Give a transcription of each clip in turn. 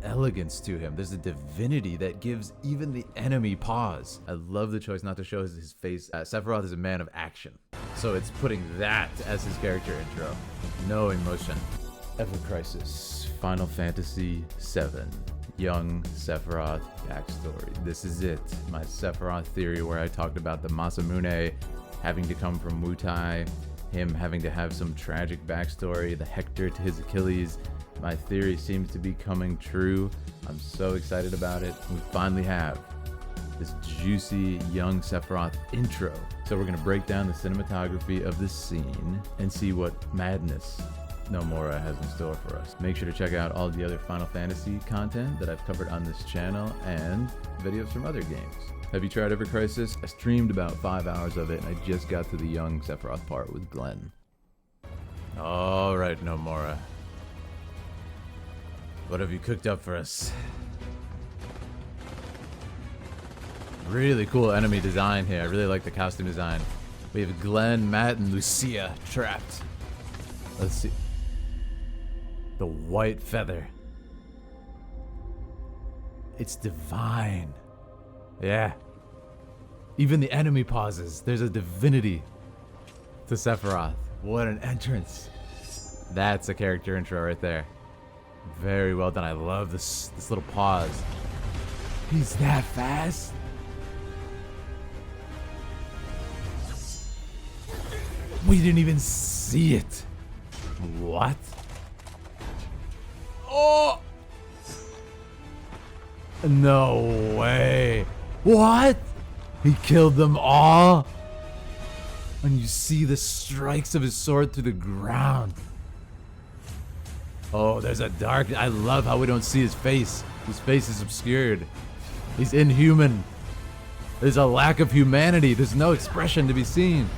elegance to him. There's a divinity that gives even the enemy pause. I love the choice not to show his face. Sephiroth is a man of action. So it's putting that as his character intro. No emotion. Ever Crisis, Final Fantasy VII, young Sephiroth backstory. This is it, my Sephiroth theory, where I talked about the Masamune having to come from Wutai, him having to have some tragic backstory, the Hector to his Achilles. My theory seems to be coming true. I'm so excited about it. We finally have this juicy young Sephiroth intro. So we're gonna break down the cinematography of this scene and see what madness Nomura has in store for us. Make sure to check out all the other Final Fantasy content that I've covered on this channel and videos from other games. Have you tried Ever Crisis? I streamed about 5 hours of it and I just got to the young Sephiroth part with Glenn. All right, Nomura. What have you cooked up for us? Really cool enemy design here. I really like the costume design. We have Glenn, Matt, and Lucia trapped. Let's see. The white feather. It's divine. Yeah. Even the enemy pauses. There's a divinity to Sephiroth. What an entrance. That's a character intro right there. Very well done. I love this little pause. He's that fast? We didn't even see it. What? Oh! No way. What? He killed them all? And you see the strikes of his sword through the ground. Oh, there's a dark... I love how we don't see his face. His face is obscured. He's inhuman. There's a lack of humanity. There's no expression to be seen.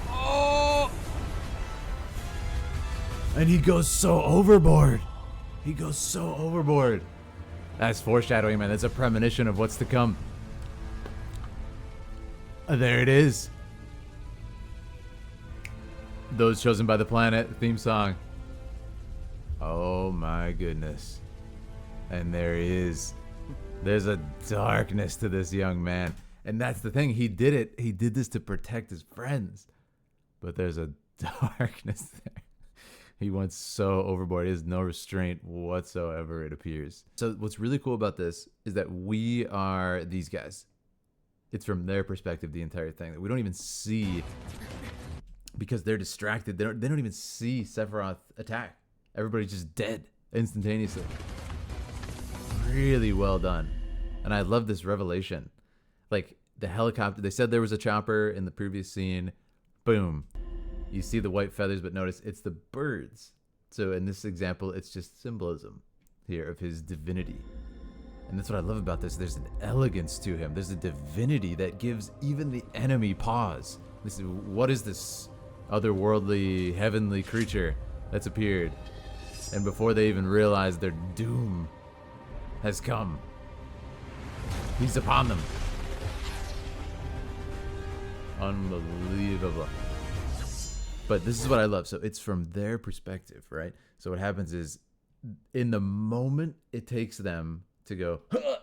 Oh! And he goes so overboard. He goes so overboard. That's foreshadowing, man. That's a premonition of what's to come. There it is. Those Chosen by the Planet theme song. Oh my goodness. And there he is. There's a darkness to this young man. And that's the thing. He did it. He did this to protect his friends. But there's a darkness there. He went so overboard. He has no restraint whatsoever, it appears. So what's really cool about this is that we are these guys. It's from their perspective, the entire thing. That we don't even see, because they're distracted. They don't even see Sephiroth attack. Everybody's just dead instantaneously. Really well done. And I love this revelation. Like the helicopter, they said there was a chopper in the previous scene. Boom. You see the white feathers, but notice it's the birds. So in this example, it's just symbolism here of his divinity. And that's what I love about this. There's an elegance to him. There's a divinity that gives even the enemy pause. What is this otherworldly, heavenly creature that's appeared? And before they even realize their doom has come, he's upon them. Unbelievable. But this is what I love. So it's from their perspective, right? So what happens is, in the moment it takes them to go, huh!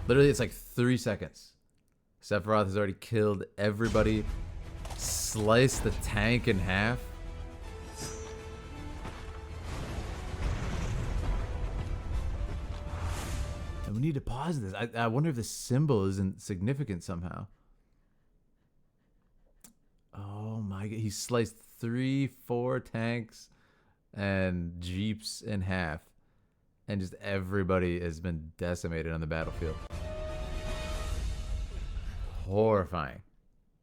Literally it's like 3 seconds. Sephiroth has already killed everybody, sliced the tank in half. And we need to pause this. I wonder if the symbol isn't significant somehow. Oh my god, he sliced 3-4 tanks and jeeps in half, and just everybody has been decimated on the battlefield. Horrifying.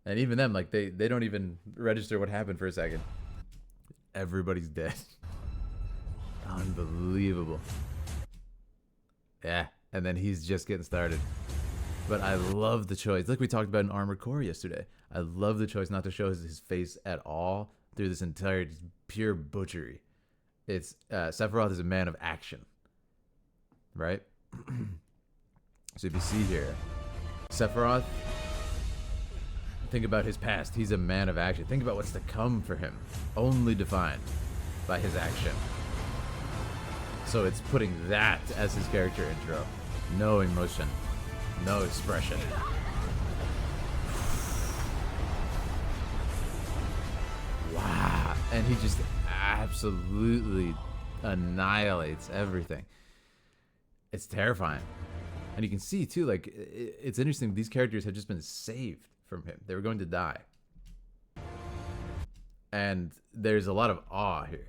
And even them, like they don't even register what happened for a second. Everybody's dead. Unbelievable. Yeah, and then he's just getting started. But I love the choice. Like we talked about in Armored Core yesterday. I love the choice not to show his face at all through this entire pure butchery. It's Sephiroth is a man of action, right? So if you see here, Sephiroth, think about his past. He's a man of action. Think about what's to come for him, only defined by his action. So it's putting that as his character intro. No emotion, no expression. Wow. And he just absolutely annihilates everything. It's terrifying. And you can see too, like, it's interesting, these characters had just been saved from him. They were going to die. And there's a lot of awe here.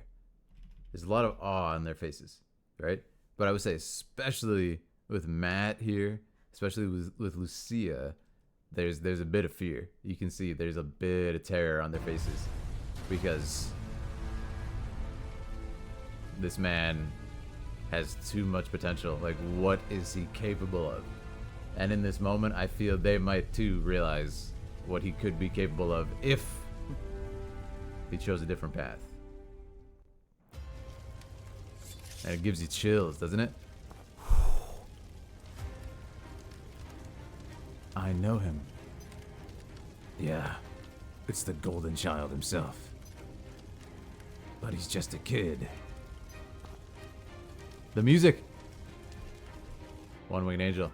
There's a lot of awe on their faces, right? But I would say especially with Matt here, especially with Lucia, there's a bit of fear. You can see there's a bit of terror on their faces because this man has too much potential. Like, what is he capable of? And in this moment, I feel they might too realize what he could be capable of if he chose a different path. And it gives you chills, doesn't it? I know him. Yeah, it's the golden child himself. But he's just a kid. The music. One-winged angel.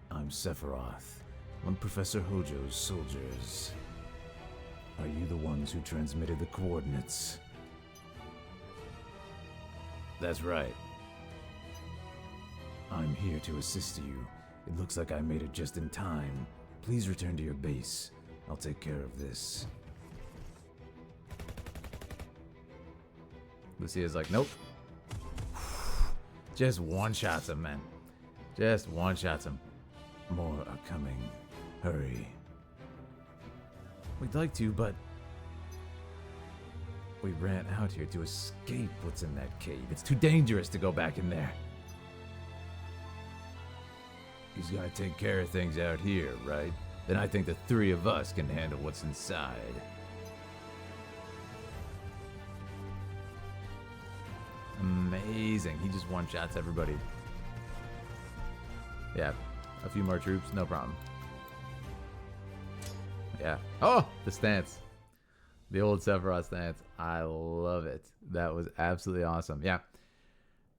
I'm Sephiroth, one of Professor Hojo's soldiers. Are you the ones who transmitted the coordinates? That's right. I'm here to assist you. It looks like I made it just in time. Please return to your base. I'll take care of this. Lucia's like, nope. Just one-shots him, man. Just one-shots him. More are coming. Hurry. We'd like to, but we ran out here to escape what's in that cave. It's too dangerous to go back in there. He's gonna take care of things out here, right? Then I think the three of us can handle what's inside. Amazing. He just one-shots everybody. Yeah. A few more troops, no problem. Yeah. Oh, the stance. The old Sephiroth stance. I love it. That was absolutely awesome. Yeah.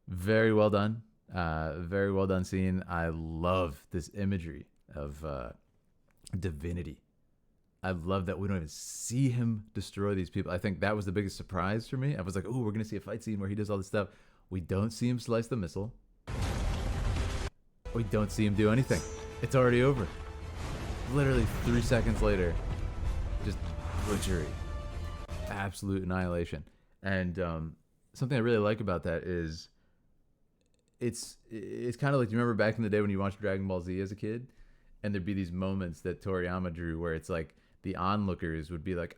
Very well done. Very well done scene. I love this imagery of divinity. I love that we don't even see him destroy these people. I think that was the biggest surprise for me. I was like, oh, we're going to see a fight scene where he does all this stuff. We don't see him slice the missile. We don't see him do anything. It's already over. Literally 3 seconds later, just butchery. Absolute annihilation. And something I really like about that is it's kind of like, you remember back in the day when you watched Dragon Ball Z as a kid? And there'd be these moments that Toriyama drew where it's like the onlookers would be like,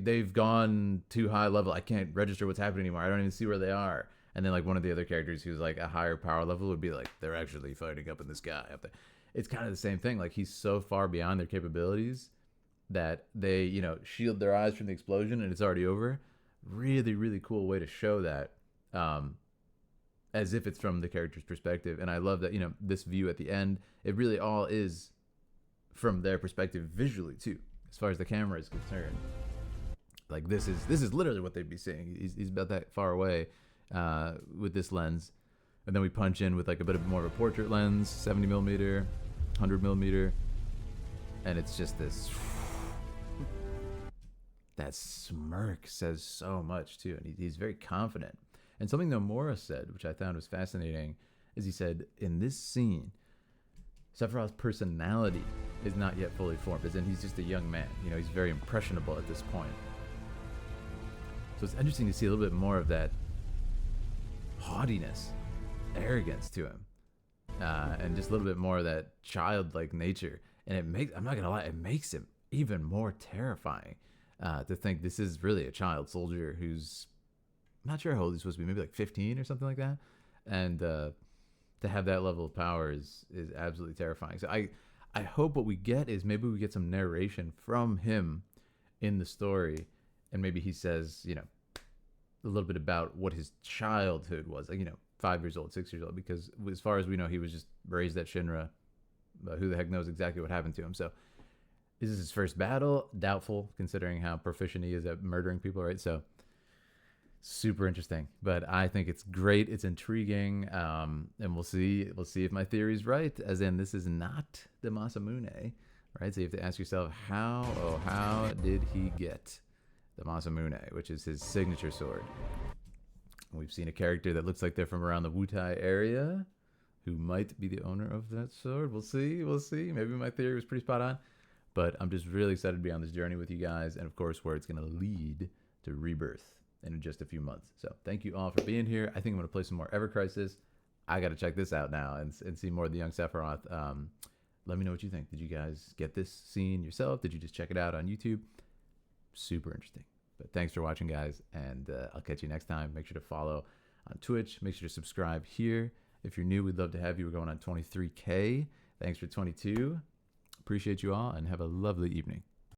they've gone too high level. I can't register what's happening anymore. I don't even see where they are. And then like one of the other characters who's like a higher power level would be like, they're actually fighting up in the sky up there. It's kind of the same thing. Like, he's so far beyond their capabilities that they, you know, shield their eyes from the explosion and it's already over. Really, really cool way to show that, as if it's from the character's perspective. And I love that, you know, this view at the end, it really all is from their perspective visually too, as far as the camera is concerned. Like, this is literally what they'd be seeing. He's about that far away with this lens. And then we punch in with like a bit of more of a portrait lens, 70 millimeter, 100 millimeter. And it's just this, that smirk says so much too. And he's very confident. And something Nomura said, which I found was fascinating, is he said, in this scene, Sephiroth's personality is not yet fully formed, as in he's just a young man. You know, he's very impressionable at this point. So it's interesting to see a little bit more of that haughtiness, arrogance to him, and just a little bit more of that childlike nature. And it makes, I'm not gonna lie, it makes him even more terrifying to think this is really a child soldier who's, I'm not sure how old he's supposed to be, maybe like 15 or something like that. And to have that level of power is absolutely terrifying. So I hope what we get is maybe we get some narration from him in the story, and maybe he says, you know, a little bit about what his childhood was, like, you know, 5 years old, 6 years old, because as far as we know, he was just raised at Shinra. Who the heck knows exactly what happened to him? So is this his first battle? Doubtful, considering how proficient he is at murdering people, right? So Super interesting, but I think it's great. It's intriguing, and we'll see. We'll see if my theory is right. As in, this is not the Masamune, right? So you have to ask yourself, how did he get the Masamune, which is his signature sword? We've seen a character that looks like they're from around the Wutai area, who might be the owner of that sword. We'll see. We'll see. Maybe my theory was pretty spot on, but I'm just really excited to be on this journey with you guys, and of course, where it's going to lead to Rebirth in just a few months. So thank you all for being here. I think I'm going to play some more Ever Crisis. I got to check this out now and see more of the young Sephiroth. Let me know what you think. Did you guys get this scene yourself? Did you just check it out on YouTube? Super interesting. But thanks for watching, guys, and I'll catch you next time. Make sure to follow on Twitch. Make sure to subscribe here. If you're new, we'd love to have you. We're going on 23K. Thanks for 22. Appreciate you all, and have a lovely evening.